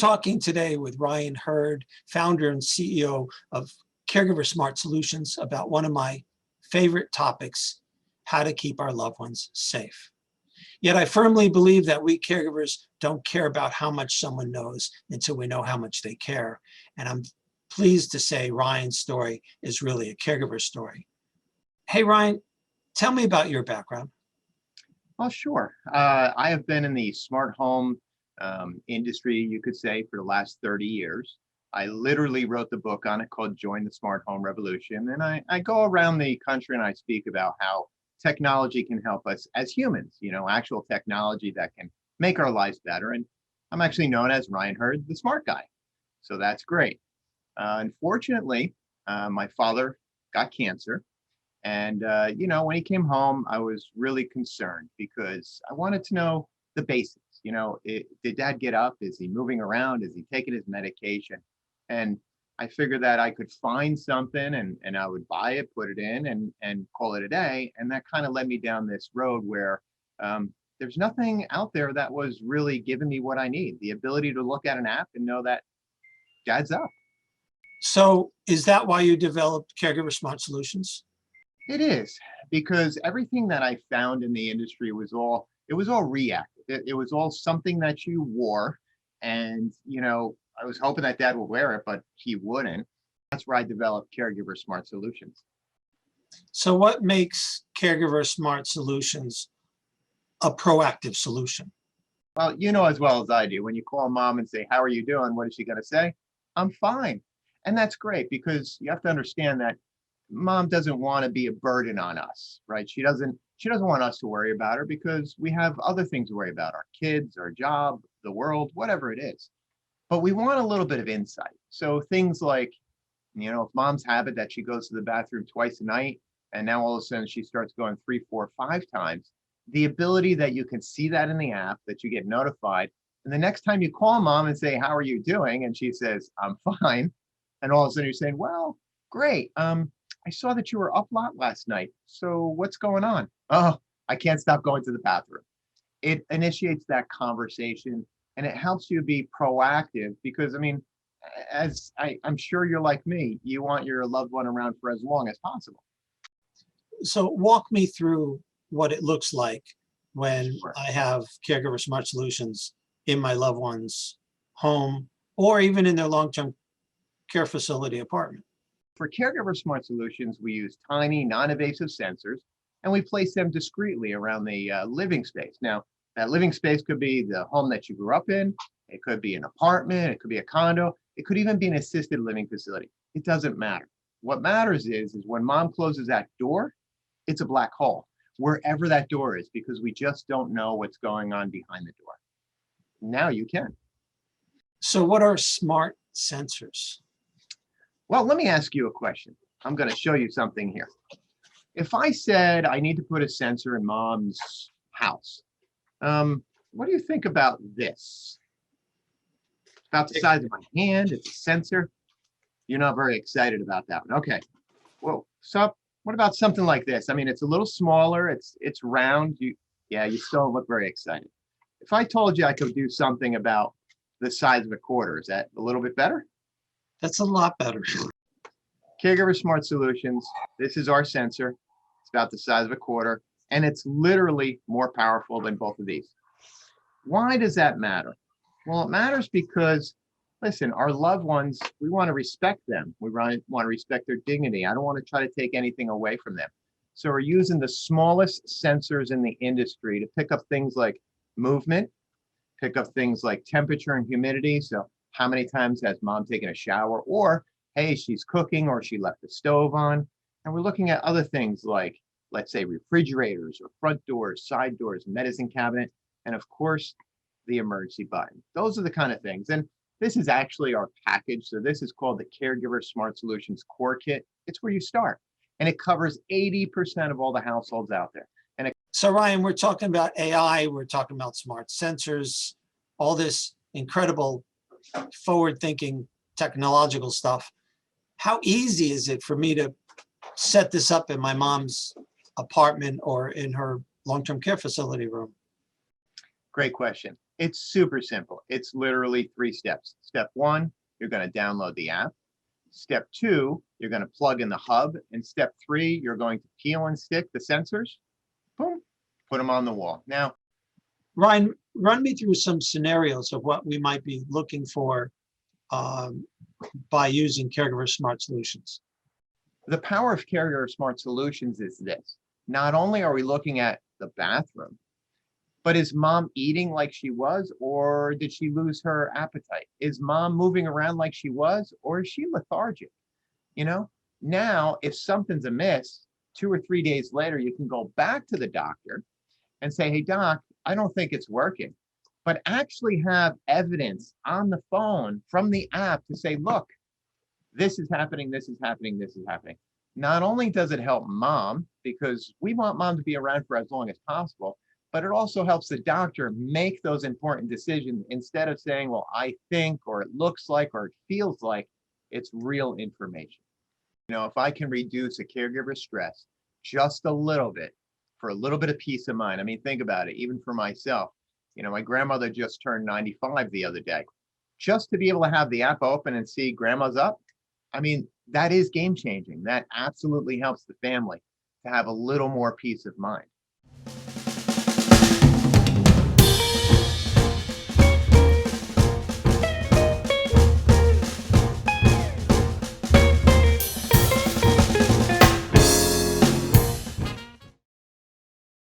talking today with Ryan Hurd, founder and CEO of Caregiver Smart Solutions, about one of my favorite topics, how to keep our loved ones safe. Yet I firmly believe that we caregivers don't care about how much someone knows until we know how much they care. And I'm pleased to say Ryan's story is really a caregiver story. Hey, Ryan, tell me about your background. Well, sure. I have been in the smart home industry, you could say, for the last 30 years. I literally wrote the book on it called Join the Smart Home Revolution. And I go around the country and I speak about how technology can help us as humans, actual technology that can make our lives better. And I'm actually known as Ryan Hurd, the smart guy. So that's great. Unfortunately, my father got cancer. And, when he came home, I was really concerned because I wanted to know the basics. Did dad get up? Is he moving around? Is he taking his medication? And I figured that I could find something and I would buy it, put it in and call it a day. And that kind of led me down this road where there's nothing out there that was really giving me what I need, the ability to look at an app and know that dad's up. So is that why you developed Caregiver Smart Solutions? It is, because everything that I found in the industry was all reactive. It was all something that you wore. And, I was hoping that dad would wear it, but he wouldn't. That's where I developed Caregiver Smart Solutions. So what makes Caregiver Smart Solutions a proactive solution? Well, as well as I do, when you call mom and say, how are you doing? What is she going to say? I'm fine. And that's great because you have to understand that mom doesn't want to be a burden on us, right? She doesn't want us to worry about her because we have other things to worry about, our kids, our job, the world, whatever it is. But we want a little bit of insight. So things like, if mom's habit that she goes to the bathroom twice a night, and now all of a sudden she starts going 3, 4, 5 times, the ability that you can see that in the app, that you get notified. And the next time you call mom and say, how are you doing? And she says, I'm fine. And all of a sudden you're saying, well, great. I saw that you were up a lot last night. So what's going on? Oh, I can't stop going to the bathroom. It initiates that conversation and it helps you be proactive because, as I'm sure you're like me, you want your loved one around for as long as possible. So walk me through what it looks like when Sure. I have Caregiver Smart Solutions in my loved one's home or even in their long-term care facility apartment. For Caregiver Smart Solutions, we use tiny, non-invasive sensors, and we place them discreetly around the living space. Now, that living space could be the home that you grew up in. It could be an apartment. It could be a condo. It could even be an assisted living facility. It doesn't matter. What matters is when mom closes that door, it's a black hole, wherever that door is, because we just don't know what's going on behind the door. Now you can. So what are smart sensors? Well, let me ask you a question. I'm going to show you something here. If I said I need to put a sensor in mom's house, what do you think about this? It's about the size of my hand. It's a sensor. You're not very excited about that one. Okay. Well, so what about something like this? It's a little smaller. It's round. You still don't look very excited. If I told you I could do something about the size of a quarter, is that a little bit better? That's a lot better. Caregiver Smart Solutions. This is our sensor. It's about the size of a quarter, and it's literally more powerful than both of these. Why does that matter? Well, it matters because, listen, our loved ones, we want to respect them. We want to respect their dignity. I don't want to try to take anything away from them. So we're using the smallest sensors in the industry to pick up things like movement, pick up things like temperature and humidity. So how many times has mom taken a shower? Or, hey, she's cooking or she left the stove on. And we're looking at other things like, let's say, refrigerators or front doors, side doors, medicine cabinet, and of course, the emergency button. Those are the kind of things. And this is actually our package. So this is called the Caregiver Smart Solutions Core Kit. It's where you start. And it covers 80% of all the households out there. So Ryan, we're talking about AI, we're talking about smart sensors, all this incredible forward-thinking technological stuff. How easy is it for me to set this up in my mom's apartment or in her long-term care facility room? Great question. It's super simple. It's literally 3 steps. Step one, you're going to download the app. Step two, you're going to plug in the hub. And step three, you're going to peel and stick the sensors. Boom, put them on the wall. Now, Ryan, run me through some scenarios of what we might be looking for um, by using Caregiver Smart Solutions. the power of Caregiver Smart Solutions is this. Not only are we looking at the bathroom, but is mom eating like she was, or did she lose her appetite? Is mom moving around like she was, or is she lethargic? You know, now if something's amiss, 2 or 3 days later, you can go back to the doctor and say, hey, doc, I don't think it's working. But actually have evidence on the phone from the app to say, look, this is happening, this is happening, this is happening. Not only does it help mom, because we want mom to be around for as long as possible, but it also helps the doctor make those important decisions instead of saying, well, I think, or it looks like, or it feels like. It's real information. You know, if I can reduce a caregiver's stress just a little bit for a little bit of peace of mind. I mean, think about it, even for myself. You know, my grandmother just turned 95 the other day. Just to be able to have the app open and see grandma's up, I mean, that is game changing. That absolutely helps the family to have a little more peace of mind.